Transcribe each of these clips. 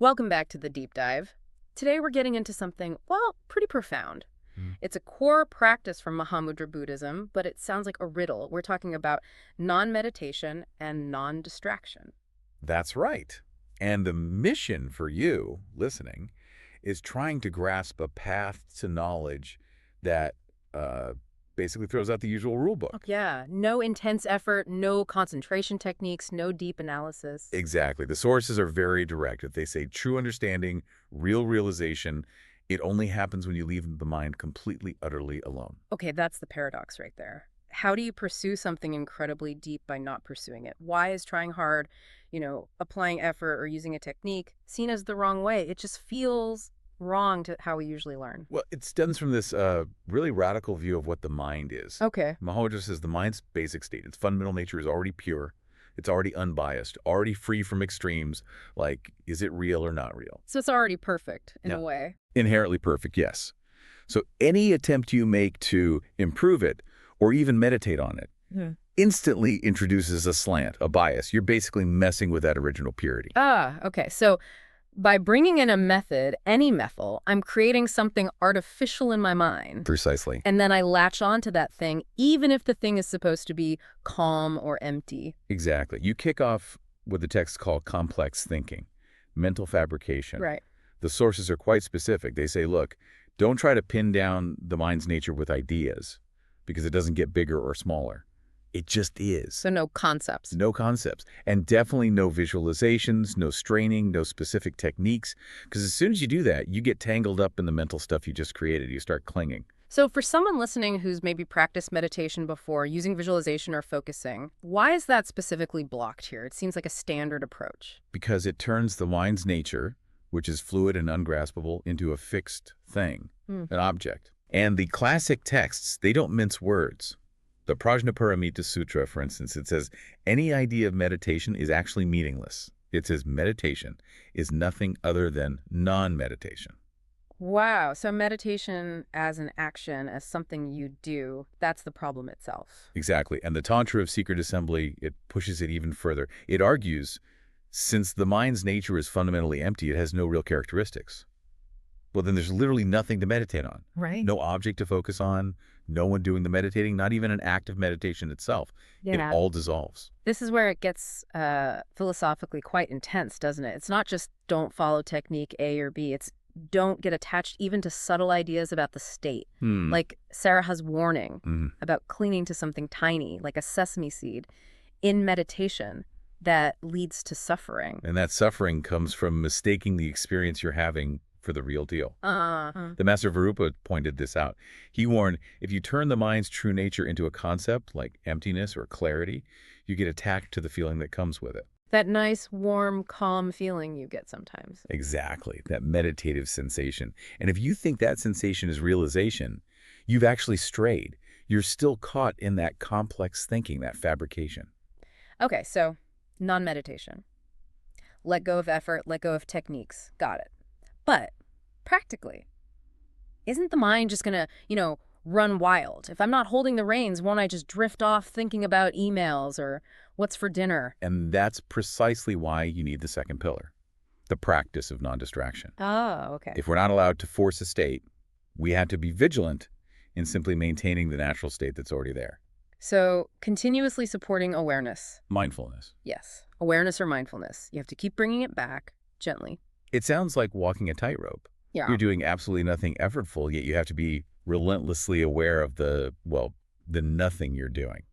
Welcome back to the deep dive. Today we're getting into something, well, pretty profound. It's a core practice from Mahamudra Buddhism, but it sounds like a riddle. We're talking about non-meditation and non-distraction. That's right. And the mission for you, listening, is trying to grasp a path to knowledge that basically throws out the usual rule book. Yeah, no intense effort, no concentration techniques, no deep analysis. Exactly. The sources are very direct. If they say true understanding, real realization, it only happens when you leave the mind completely, utterly alone. Okay, that's the paradox right there. How do you pursue something incredibly deep by not pursuing it? Why is trying hard, applying effort or using a technique seen as the wrong way? It just feels wrong to how we usually learn. Well, it stems from this really radical view of what the mind is. Okay. Mahamudra says the mind's basic state, its fundamental nature is already pure. It's already unbiased, already free from extremes, like, is it real or not real? So it's already perfect in Yeah. a way. Inherently perfect, yes. So any attempt you make to improve it or even meditate on it instantly introduces a slant, a bias. You're basically messing with that original purity. Okay. So by bringing in a method, any method, I'm creating something artificial in my mind. Precisely. And then I latch onto that thing, even if the thing is supposed to be calm or empty. Exactly. You kick off what the texts call complex thinking, mental fabrication. Right. The sources are quite specific. They say, look, don't try to pin down the mind's nature with ideas because it doesn't get bigger or smaller. It just is. So no concepts. No concepts. And definitely no visualizations, no straining, no specific techniques. Because as soon as you do that, you get tangled up in the mental stuff you just created. You start clinging. So for someone listening who's maybe practiced meditation before, using visualization or focusing, why is that specifically blocked here? It seems like a standard approach. Because it turns the mind's nature, which is fluid and ungraspable, into a fixed thing, an object. And the classic texts, they don't mince words. The Prajnaparamita Sutra, for instance, it says, any idea of meditation is actually meaningless. It says meditation is nothing other than non-meditation. Wow. So meditation as an action, as something you do, that's the problem itself. Exactly. And the Tantra of Secret Assembly, it pushes it even further. It argues, since the mind's nature is fundamentally empty, it has no real characteristics. Well, then there's literally nothing to meditate on. Right. No object to focus on, no one doing the meditating, not even an act of meditation itself. Yeah. It all dissolves. This is where it gets philosophically quite intense, doesn't it? It's not just don't follow technique A or B. It's don't get attached even to subtle ideas about the state. Like Saraha's warning about clinging to something tiny, like a sesame seed, in meditation that leads to suffering. And that suffering comes from mistaking the experience you're having for the real deal. The Master Varupa pointed this out. He warned, if you turn the mind's true nature into a concept like emptiness or clarity, you get attached to the feeling that comes with it. That nice, warm, calm feeling you get sometimes. Exactly, that meditative sensation. And if you think that sensation is realization, you've actually strayed. You're still caught in that complex thinking, that fabrication. Okay, so non-meditation. Let go of effort, let go of techniques. Got it. But practically, isn't the mind just going to, run wild? If I'm not holding the reins, won't I just drift off thinking about emails or what's for dinner? And that's precisely why you need the second pillar, the practice of non-distraction. Oh, okay. If we're not allowed to force a state, we have to be vigilant in simply maintaining the natural state that's already there. So continuously supporting awareness. Mindfulness. Yes. Awareness or mindfulness. You have to keep bringing it back gently. It sounds like walking a tightrope. Yeah. You're doing absolutely nothing effortful, yet you have to be relentlessly aware of the nothing you're doing.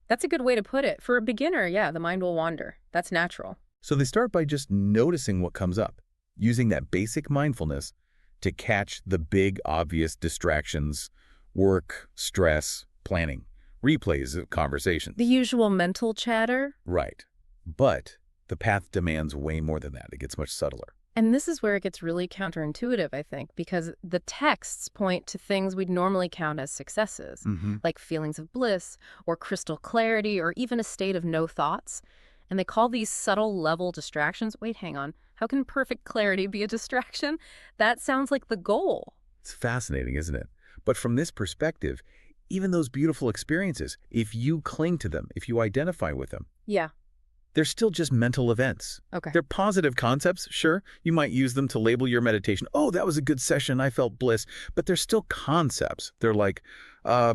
That's a good way to put it. For a beginner, yeah, the mind will wander. That's natural. So they start by just noticing what comes up, using that basic mindfulness to catch the big, obvious distractions, work, stress, planning, replays of conversations. The usual mental chatter. Right. But the path demands way more than that. It gets much subtler. And this is where it gets really counterintuitive, I think, because the texts point to things we'd normally count as successes, like feelings of bliss or crystal clarity or even a state of no thoughts. And they call these subtle level distractions. Wait, hang on. How can perfect clarity be a distraction? That sounds like the goal. It's fascinating, isn't it? But from this perspective, even those beautiful experiences, if you cling to them, if you identify with them, Yeah. They're still just mental events. Okay. They're positive concepts, sure. You might use them to label your meditation. Oh, that was a good session. I felt bliss. But they're still concepts. They're like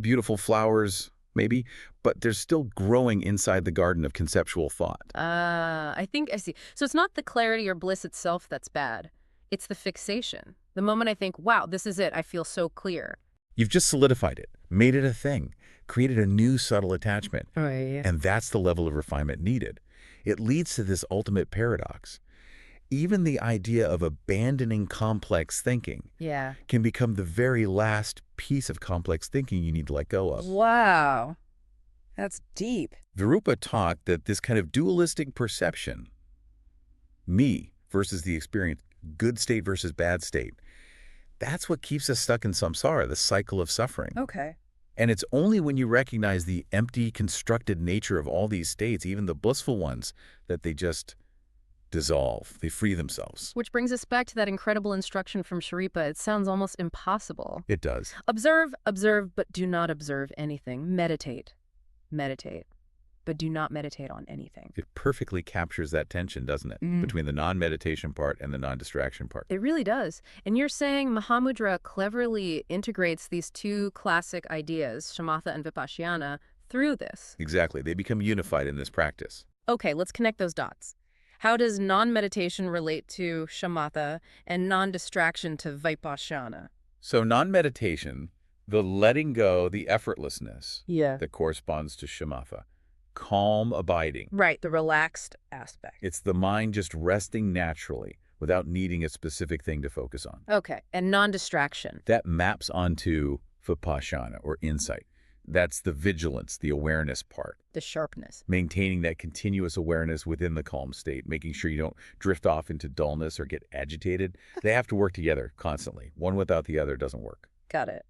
beautiful flowers, maybe, but they're still growing inside the garden of conceptual thought. I think I see. So it's not the clarity or bliss itself that's bad. It's the fixation. The moment I think, wow, this is it, I feel so clear. You've just solidified it, made it a thing, created a new subtle attachment. Right. And that's the level of refinement needed. It leads to this ultimate paradox. Even the idea of abandoning complex thinking Yeah. can become the very last piece of complex thinking you need to let go of. Wow. That's deep. Virupa taught that this kind of dualistic perception, me versus the experience, good state versus bad state, that's what keeps us stuck in samsara, the cycle of suffering. Okay. And it's only when you recognize the empty, constructed nature of all these states, even the blissful ones, that they just dissolve. They free themselves. Which brings us back to that incredible instruction from Sharipa. It sounds almost impossible. It does. Observe, but do not observe anything. Meditate, but do not meditate on anything. It perfectly captures that tension, doesn't it? Between the non-meditation part and the non-distraction part. It really does. And you're saying Mahamudra cleverly integrates these two classic ideas, Shamatha and Vipassana, through this. Exactly. They become unified in this practice. Okay, let's connect those dots. How does non-meditation relate to Shamatha and non-distraction to Vipassana? So non-meditation, the letting go, the effortlessness that corresponds to Shamatha. Calm abiding. Right, the relaxed aspect. It's the mind just resting naturally without needing a specific thing to focus on. Okay, and non-distraction. That maps onto Vipassana, or insight. That's the vigilance, the awareness part. The sharpness. Maintaining that continuous awareness within the calm state, making sure you don't drift off into dullness or get agitated. They have to work together constantly. One without the other doesn't work. Got it.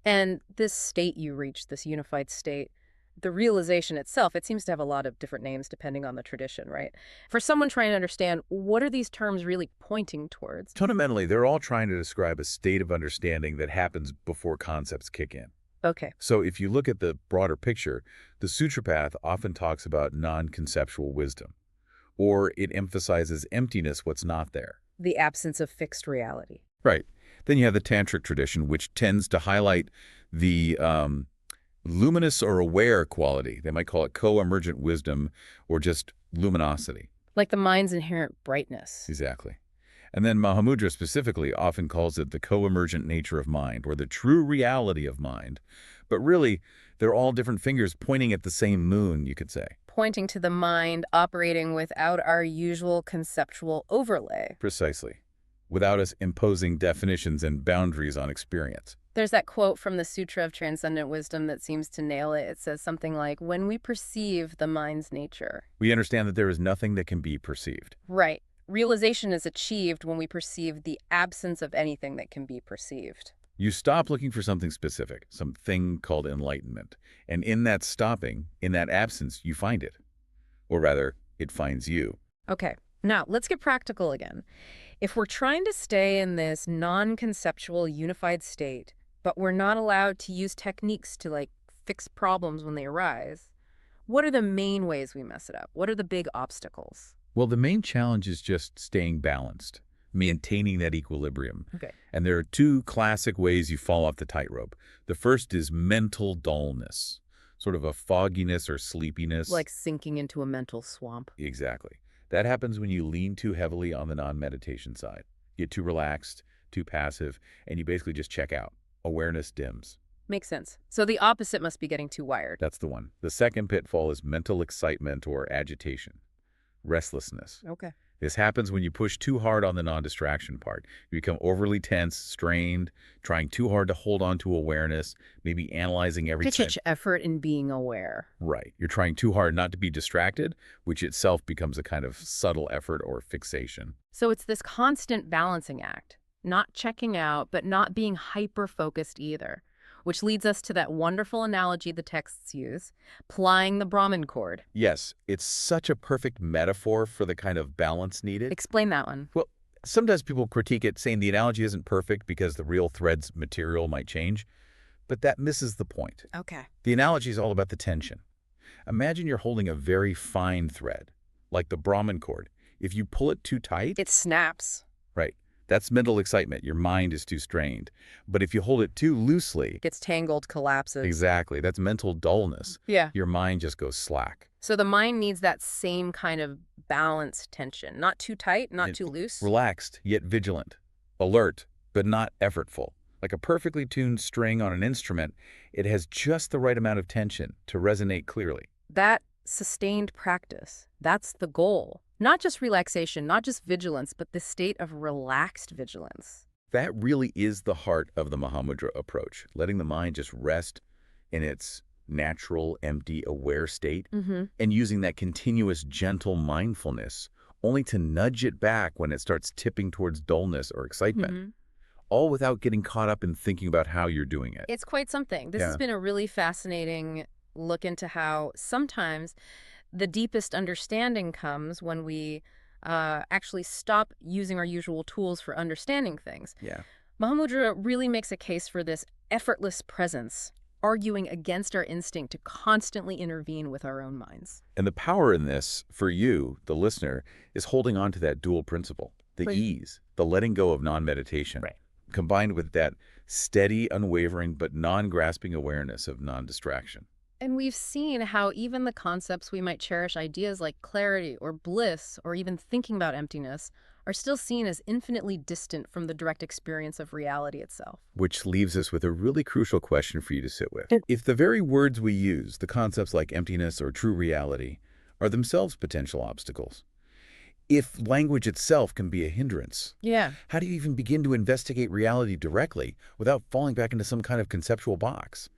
And this state you reach, this unified state, the realization itself, it seems to have a lot of different names depending on the tradition, right? For someone trying to understand, what are these terms really pointing towards? Fundamentally, they're all trying to describe a state of understanding that happens before concepts kick in. Okay. So if you look at the broader picture, the Sutra Path often talks about non-conceptual wisdom, or it emphasizes emptiness, what's not there. The absence of fixed reality. Right. Then you have the Tantric tradition, which tends to highlight the luminous or aware quality. They might call it co-emergent wisdom or just luminosity. Like the mind's inherent brightness. Exactly. And then Mahamudra specifically often calls it the co-emergent nature of mind, or the true reality of mind. But really, they're all different fingers pointing at the same moon, you could say. Pointing to the mind operating without our usual conceptual overlay. Precisely. Without us imposing definitions and boundaries on experience. There's that quote from the Sutra of Transcendent Wisdom that seems to nail it. It says something like, when we perceive the mind's nature. We understand that there is nothing that can be perceived. Right. Realization is achieved when we perceive the absence of anything that can be perceived. You stop looking for something specific, something called enlightenment. And in that stopping, in that absence, you find it. Or rather, it finds you. Okay. Now, let's get practical again. If we're trying to stay in this non-conceptual unified state, but we're not allowed to use techniques to, fix problems when they arise, what are the main ways we mess it up? What are the big obstacles? Well, the main challenge is just staying balanced, maintaining that equilibrium. Okay. And there are two classic ways you fall off the tightrope. The first is mental dullness, sort of a fogginess or sleepiness. Like sinking into a mental swamp. Exactly. That happens when you lean too heavily on the non-meditation side. You get too relaxed, too passive, and you basically just check out. Awareness dims. Makes sense. So the opposite must be getting too wired. That's the one. The second pitfall is mental excitement or agitation. Restlessness. Okay. This happens when you push too hard on the non-distraction part. You become overly tense, strained, trying too hard to hold on to awareness, maybe analyzing everything. Such effort in being aware. Right. You're trying too hard not to be distracted, which itself becomes a kind of subtle effort or fixation. So it's this constant balancing act, not checking out, but not being hyper-focused either, which leads us to that wonderful analogy the texts use, plying the brahmin cord. Yes, it's such a perfect metaphor for the kind of balance needed. Explain that one. Well, sometimes people critique it, saying the analogy isn't perfect because the real thread's material might change, but that misses the point. Okay. The analogy is all about the tension. Imagine you're holding a very fine thread, like the Brahmin cord. If you pull it too tight, It snaps. right, that's mental excitement. Your mind is too strained. But if you hold it too loosely, Gets tangled, collapses. exactly, that's mental dullness. Yeah. Your mind just goes slack. So the mind needs that same kind of balanced tension. Not too tight, not And too loose. relaxed, yet vigilant. Alert, but not effortful. Like a perfectly tuned string on an instrument, it has just the right amount of tension to resonate clearly. That sustained practice, that's the goal. Not just relaxation, not just vigilance, but this state of relaxed vigilance. That really is the heart of the Mahamudra approach, letting the mind just rest in its natural, empty, aware state, and using that continuous, gentle mindfulness only to nudge it back when it starts tipping towards dullness or excitement, all without getting caught up in thinking about how you're doing it. It's quite something. This has been a really fascinating look into how sometimes the deepest understanding comes when we actually stop using our usual tools for understanding things. Yeah. Mahamudra really makes a case for this effortless presence, arguing against our instinct to constantly intervene with our own minds. And the power in this, for you, the listener, is holding on to that dual principle, the ease, the letting go of non-meditation, combined with that steady, unwavering, but non-grasping awareness of non-distraction. And we've seen how even the concepts we might cherish, ideas like clarity or bliss or even thinking about emptiness, are still seen as infinitely distant from the direct experience of reality itself. Which leaves us with a really crucial question for you to sit with. If the very words we use, the concepts like emptiness or true reality, are themselves potential obstacles, if language itself can be a hindrance, how do you even begin to investigate reality directly without falling back into some kind of conceptual box?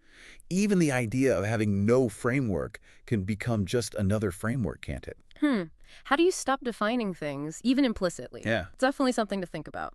Even the idea of having no framework can become just another framework, can't it? How do you stop defining things, even implicitly? Yeah. It's definitely something to think about.